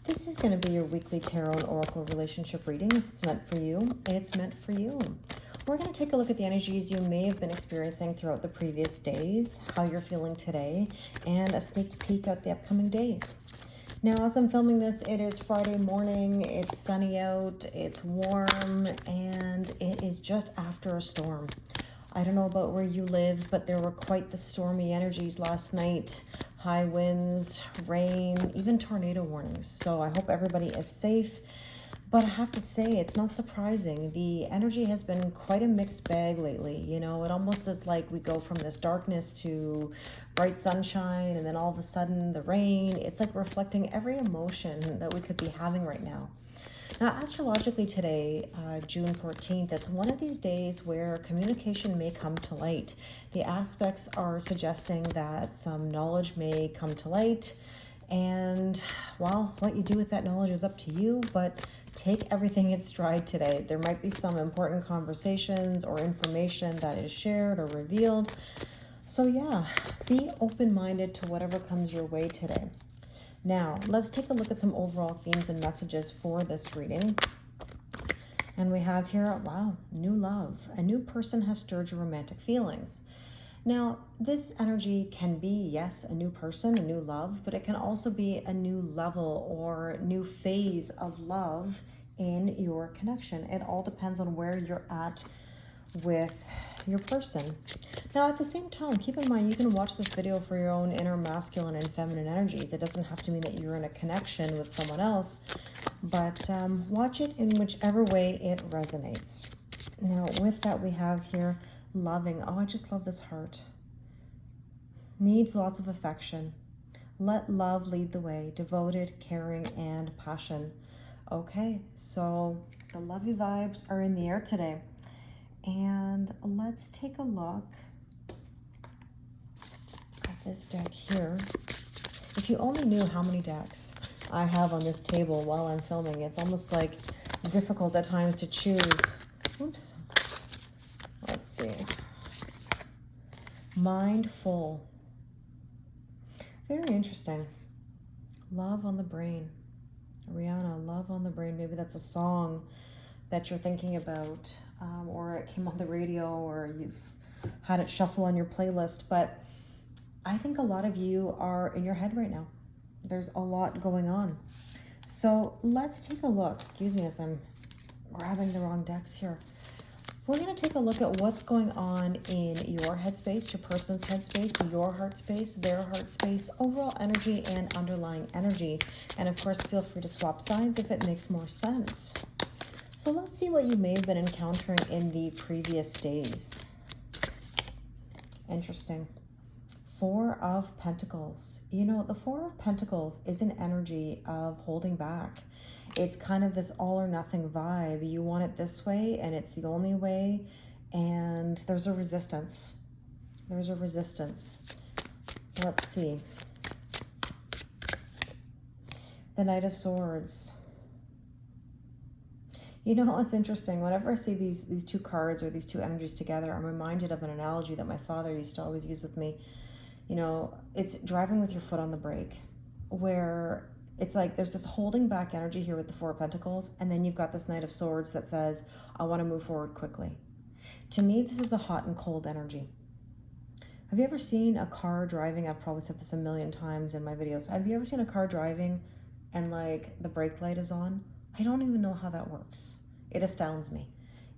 This is going to be your weekly tarot and oracle relationship reading. If it's meant for you, it's meant for you. We're going to take a look at the energies you may have been experiencing throughout the previous days, how you're feeling today, and a sneak peek at the upcoming days. Now, as I'm filming this, it is Friday morning, it's sunny out, it's warm, and it is just after a storm. I don't know about where you live, but there were quite the stormy energies last night. High winds, rain, even tornado warnings. So I hope everybody is safe. But I have to say, it's not surprising. The energy has been quite a mixed bag lately. You know, it almost is like we go from this darkness to bright sunshine, and then all of a sudden the rain. It's like reflecting every emotion that we could be having right now. Now, astrologically today, June 14th, it's one of these days where communication may come to light. The aspects are suggesting that some knowledge may come to light. And, well, what you do with that knowledge is up to you, but take everything in stride today. There might be some important conversations or information that is shared or revealed. So, yeah, be open-minded to whatever comes your way today. Now, let's take a look at some overall themes and messages for this reading. And we have here, wow, new love. A new person has stirred your romantic feelings. Now, this energy can be, yes, a new person, a new love, but it can also be a new level or new phase of love in your connection. It all depends on where you're at with your person. Now, at the same time, keep in mind you can watch this video for your own inner masculine and feminine energies. It doesn't have to mean that you're in a connection with someone else, but watch it in whichever way it resonates. Now, with that, we have here loving. Oh, I just love this heart. Needs lots of affection. Let love lead the way. Devoted, caring, and passion. Okay, so the lovey vibes are in the air today. And let's take a look at this deck here. If you only knew how many decks I have on this table while I'm filming, it's almost like difficult at times to choose. Oops. Let's see. Mindful. Very interesting. Love on the brain. Rihanna, Love on the Brain. Maybe that's a song that you're thinking about, or it came on the radio, or you've had it shuffle on your playlist. But I think a lot of you are in your head right now. There's a lot going on. So let's take a look. Excuse me as I'm grabbing the wrong decks here. We're going to take a look at what's going on in your headspace, your person's headspace, your heart space, their heart space, overall energy and underlying energy. And of course, feel free to swap sides if it makes more sense. So let's see what you may have been encountering in the previous days. Interesting. Four of Pentacles. You know, the Four of Pentacles is an energy of holding back. It's kind of this all or nothing vibe. You want it this way and it's the only way, and there's a resistance. There's a resistance. Let's see. The Knight of Swords. You know, it's interesting. Whenever I see these two cards or these two energies together, I'm reminded of an analogy that my father used to always use with me. You know, it's driving with your foot on the brake, where it's like there's this holding back energy here with the Four of Pentacles, and then you've got this Knight of Swords that says, I want to move forward quickly. To me, this is a hot and cold energy. Have you ever seen a car driving? I've probably said this a million times in my videos. Have you ever seen a car driving and like the brake light is on? I don't even know how that works. It astounds me,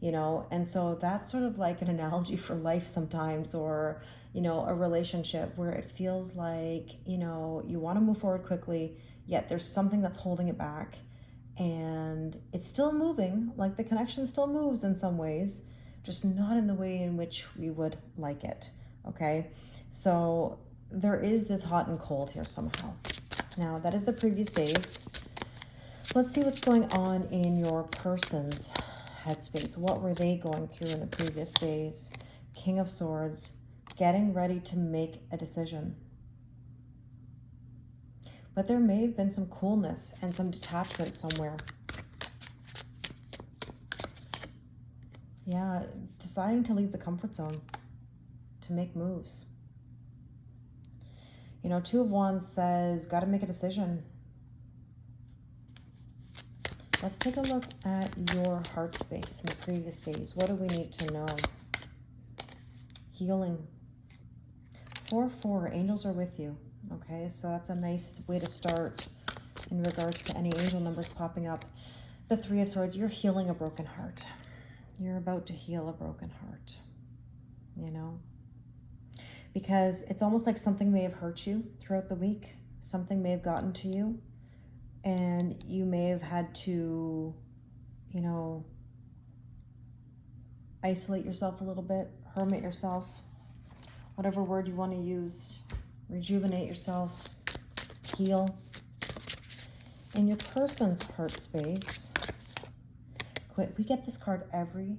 you know? And so that's sort of like an analogy for life sometimes, or, you know, a relationship where it feels like, you know, you want to move forward quickly, yet there's something that's holding it back, and it's still moving, like the connection still moves in some ways, just not in the way in which we would like it, okay? So there is this hot and cold here somehow. Now, that is the previous days. Let's see what's going on in your person's headspace. What were they going through in the previous days? King of Swords, getting ready to make a decision. But there may have been some coolness and some detachment somewhere. Yeah, deciding to leave the comfort zone, to make moves. You know, Two of Wands says, got to make a decision. Let's take a look at your heart space in the previous days. What do we need to know? Healing. 4-4, angels are with you. Okay, so that's a nice way to start in regards to any angel numbers popping up. The 3 of Swords, you're healing a broken heart. You're about to heal a broken heart, you know? Because it's almost like something may have hurt you throughout the week. Something may have gotten to you. And you may have had to, you know, isolate yourself a little bit, hermit yourself, whatever word you want to use, rejuvenate yourself, heal. In your person's heart space, we get this card every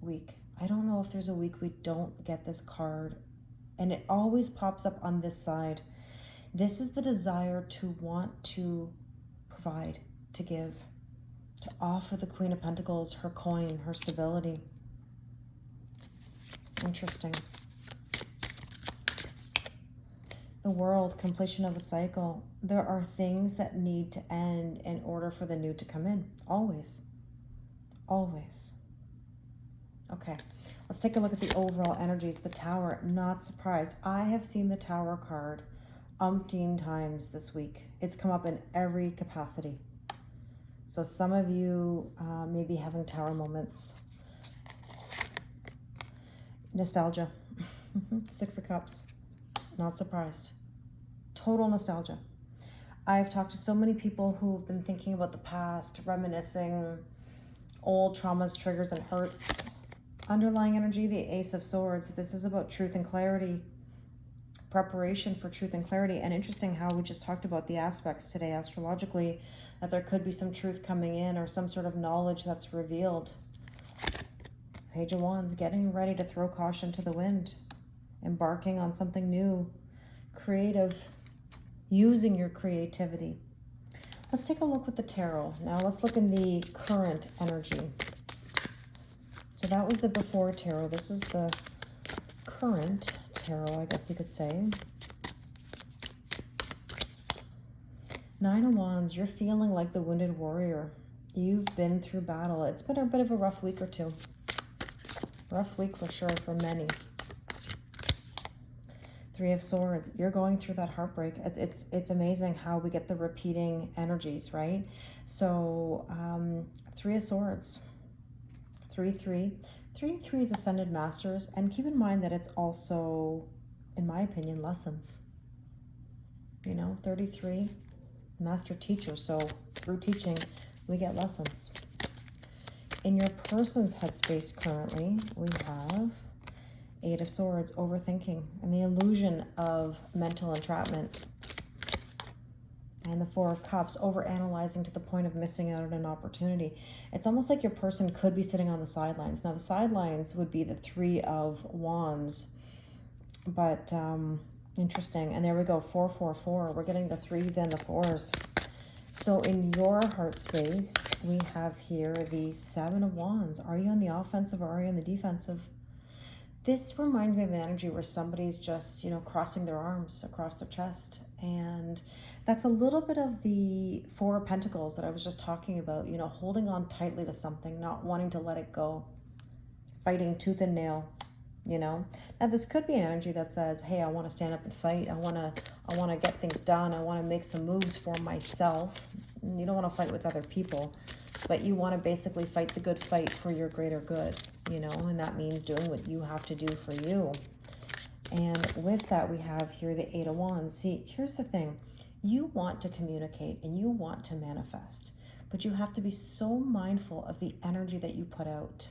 week. I don't know if there's a week we don't get this card, and it always pops up on this side. This is the desire to want to provide, to give, to offer the Queen of Pentacles her coin, her stability. Interesting. The World, completion of a cycle. There are things that need to end in order for the new to come in. Always. Always. Okay, let's take a look at the overall energies. The Tower, not surprised. I have seen the Tower card umpteen times this week. It's come up in every capacity. So some of you may be having Tower moments. Nostalgia. 6 of Cups. Not surprised. Total nostalgia. I've talked to so many people who've been thinking about the past, reminiscing old traumas, triggers, and hurts. Underlying energy, the Ace of Swords. This is about truth and clarity. Preparation for truth and clarity. And interesting how we just talked about the aspects today astrologically, that there could be some truth coming in or some sort of knowledge that's revealed. Page of Wands, getting ready to throw caution to the wind, embarking on something new, creative, using your creativity. Let's take a look with the tarot. Now let's look in the current energy. So that was the before tarot. This is the current tarot, I guess you could say. 9 of Wands, you're feeling like the wounded warrior. You've been through battle. It's been a bit of a rough week or two. Rough week for sure for many. 3 of Swords, you're going through that heartbreak. It's amazing how we get the repeating energies, right? So 3 of Swords, 3-3. 3-3 is Ascended Masters, and keep in mind that it's also, in my opinion, lessons. You know, 33, Master Teacher, so through teaching, we get lessons. In your person's headspace currently, we have 8 of Swords, overthinking, and the illusion of mental entrapment. And the 4 of Cups, overanalyzing to the point of missing out on an opportunity. It's almost like your person could be sitting on the sidelines. Now, the sidelines would be the 3 of Wands, but interesting. And there we go, 4-4-4. We're getting the 3s and the 4s. So in your heart space, we have here the 7 of Wands. Are you on the offensive or are you on the defensive? This reminds me of an energy where somebody's just, you know, crossing their arms across their chest. And that's a little bit of the 4 of Pentacles that I was just talking about, you know, holding on tightly to something, not wanting to let it go, fighting tooth and nail, you know. Now this could be an energy that says, hey, I want to stand up and fight. I want to get things done. I want to make some moves for myself. You don't want to fight with other people, but you want to basically fight the good fight for your greater good, you know, and that means doing what you have to do for you. And with that, we have here the 8 of Wands. See, here's the thing. You want to communicate and you want to manifest, but you have to be so mindful of the energy that you put out,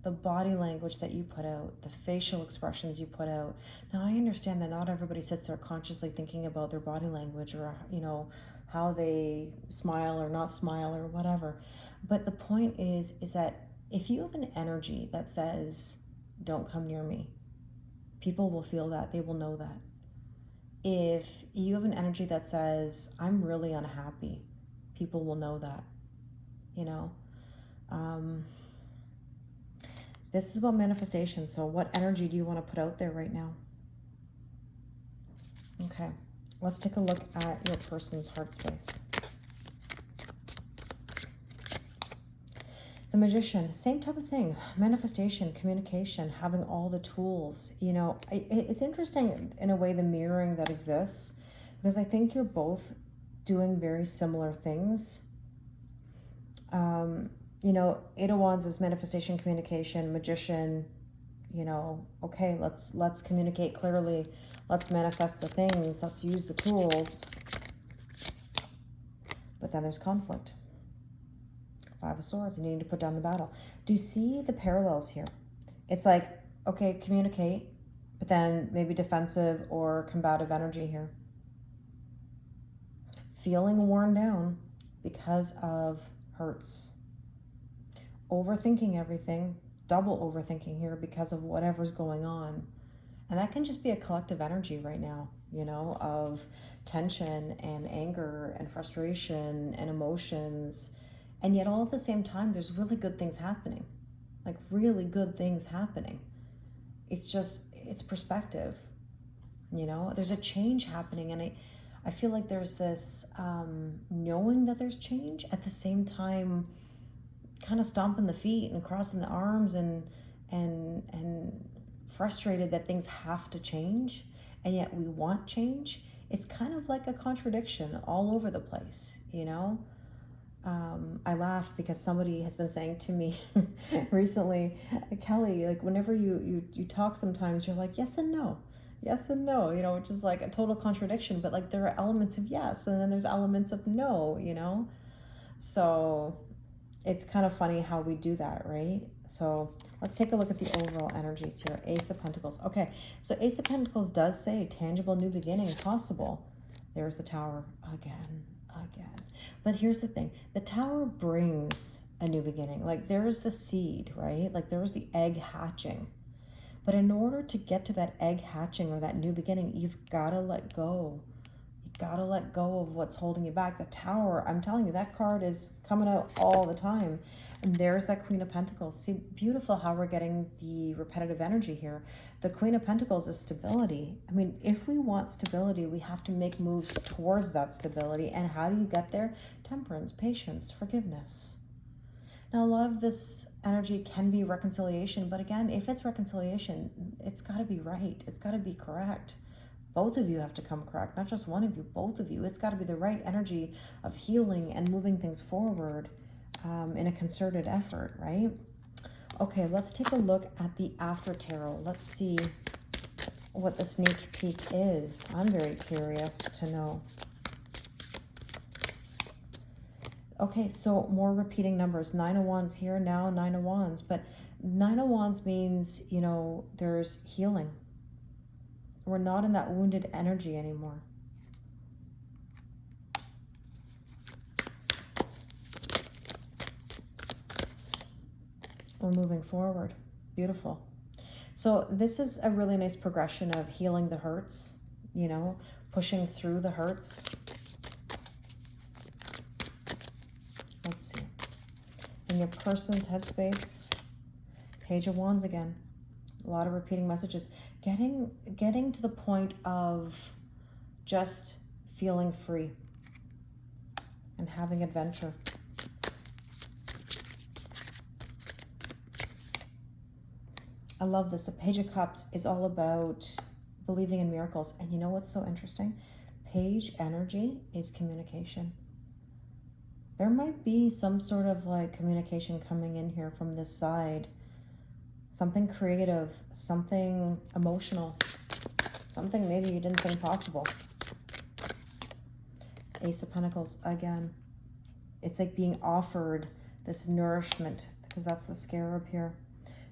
the body language that you put out, the facial expressions you put out. Now, I understand that not everybody sits there consciously thinking about their body language or, you know, how they smile or not smile or whatever. But the point is that if you have an energy that says, don't come near me, people will feel that. They will know that. If you have an energy that says, I'm really unhappy, people will know that, you know. This is about manifestation. So what energy do you want to put out there right now? Okay, let's take a look at your person's heart space. The Magician, same type of thing. Manifestation, communication, having all the tools. You know, it's interesting in a way the mirroring that exists, because I think you're both doing very similar things. You know, Eight of Wands is manifestation, communication. Magician, you know, okay, let's communicate clearly. Let's manifest the things. Let's use the tools. But then there's conflict. Five of Swords, needing to put down the battle. Do you see the parallels here? It's like, okay, communicate, but then maybe defensive or combative energy here. Feeling worn down because of hurts. Overthinking everything, double overthinking here because of whatever's going on. And that can just be a collective energy right now, you know, of tension and anger and frustration and emotions. And yet all at the same time, there's really good things happening. Like really good things happening. It's just, it's perspective. You know, there's a change happening. And I feel like there's this knowing that there's change, at the same time kind of stomping the feet and crossing the arms and frustrated that things have to change. And yet we want change. It's kind of like a contradiction all over the place, you know? I laugh because somebody has been saying to me recently, Kelly, like whenever you talk, sometimes you're like yes and no, you know, which is like a total contradiction, but like there are elements of yes and then there's elements of no, you know? So it's kind of funny how we do that, right? So let's take a look at the overall energies here. Ace of Pentacles. Okay, so Ace of Pentacles does say tangible new beginning possible. There's the Tower again. But here's the thing. The Tower brings a new beginning. Like there's the seed, right? Like there was the egg hatching. But in order to get to that egg hatching or that new beginning, you've got to let go. You got to let go of what's holding you back. The Tower, I'm telling you, that card is coming out all the time. And there's that Queen of Pentacles. See, beautiful how we're getting the repetitive energy here. The Queen of Pentacles is stability. I mean, if we want stability, we have to make moves towards that stability. And how do you get there? Temperance, patience, forgiveness. Now, a lot of this energy can be reconciliation. But again, if it's reconciliation, it's got to be right. It's got to be correct. Both of you have to come correct, not just one of you, both of you. It's got to be the right energy of healing and moving things forward in a concerted effort, right? Okay, let's take a look at the After Tarot. Let's see what the sneak peek is. I'm very curious to know. Okay, so more repeating numbers. 9 of Wands here, now 9 of Wands. But 9 of Wands means, you know, there's healing. We're not in that wounded energy anymore. We're moving forward. Beautiful. So this is a really nice progression of healing the hurts, you know, pushing through the hurts. Let's see. In your person's headspace, Page of Wands again. A lot of repeating messages. Getting to the point of just feeling free and having adventure. I love this. The Page of Cups is all about believing in miracles. And you know what's so interesting? Page energy is communication. There might be some sort of like communication coming in here from this side. Something creative, something emotional, something maybe you didn't think possible. Ace of Pentacles again. It's like being offered this nourishment, because that's the Scarab here.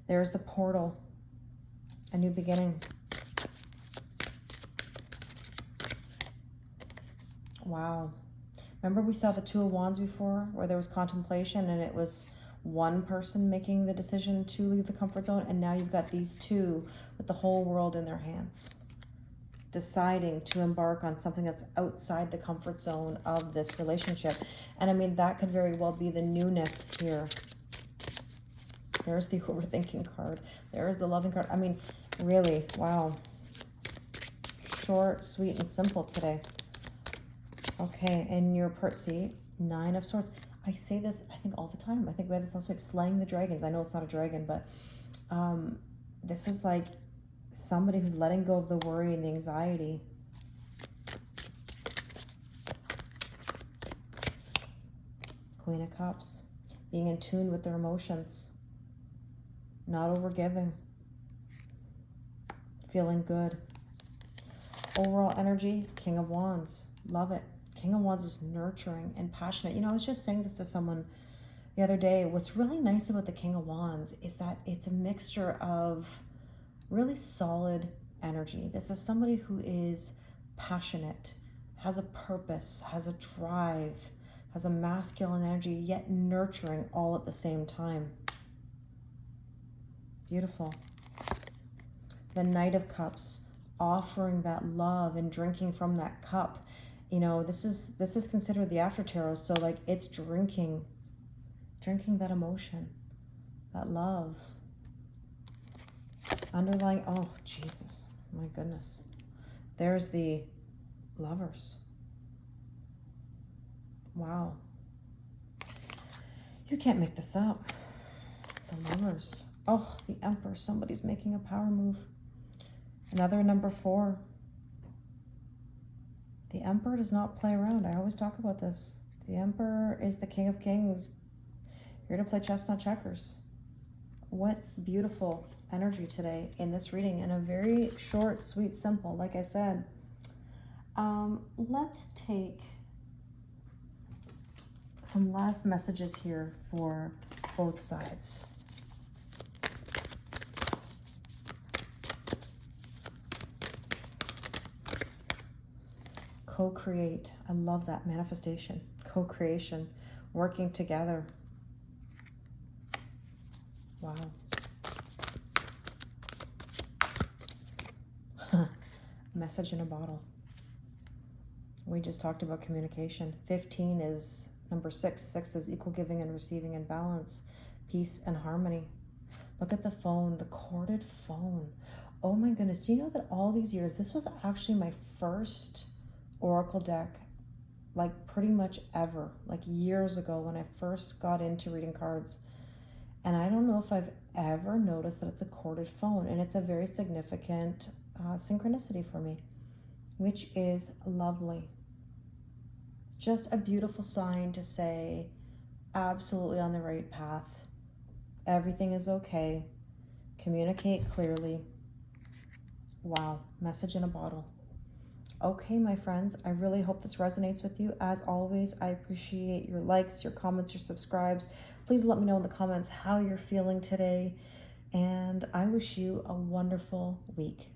There's the portal, a new beginning. Wow. Remember we saw the Two of Wands before, where there was contemplation and it was one person making the decision to leave the comfort zone, and now you've got these two with the whole world in their hands, deciding to embark on something that's outside the comfort zone of this relationship. And I mean, that could very well be the newness here. There's the overthinking card. There's the loving card. I mean, really, wow. Short, sweet, and simple today. Okay, and your see, 9 of Swords. I say this, I think, all the time. I think we had this last week, slaying the dragons. I know it's not a dragon, but this is like somebody who's letting go of the worry and the anxiety. Queen of Cups. Being in tune with their emotions. Not overgiving. Feeling good. Overall energy, King of Wands. Love it. King of Wands is nurturing and passionate. You know, I was just saying this to someone the other day. What's really nice about the King of Wands is that it's a mixture of really solid energy. This is somebody who is passionate, has a purpose, has a drive, has a masculine energy, yet nurturing all at the same time. Beautiful. The Knight of Cups, offering that love and drinking from that cup. You know, this is considered the after tarot, so like it's drinking that emotion, that love. Underlying, oh Jesus, my goodness. There's the Lovers. Wow. You can't make this up. The Lovers. Oh, the Emperor, somebody's making a power move. Another number 4. The Emperor does not play around. I always talk about this. The Emperor is the King of Kings, here to play chess, not checkers. What beautiful energy today in this reading, and a very short, sweet, simple, like I said. Let's take some last messages here for both sides. Co-create. I love that manifestation. Co-creation. Working together. Wow. Message in a bottle. We just talked about communication. 15 is number 6. 6 is equal giving and receiving and balance. Peace and harmony. Look at the phone, the corded phone. Oh my goodness. Do you know that all these years, this was actually my first oracle deck, like pretty much ever, like years ago when I first got into reading cards. And I don't know if I've ever noticed that it's a corded phone, and it's a very significant synchronicity for me, which is lovely. Just a beautiful sign to say, absolutely on the right path. Everything is okay. Communicate clearly. Wow, message in a bottle. Okay, my friends, I really hope this resonates with you. As always, I appreciate your likes, your comments, your subscribes. Please let me know in the comments how you're feeling today. And I wish you a wonderful week.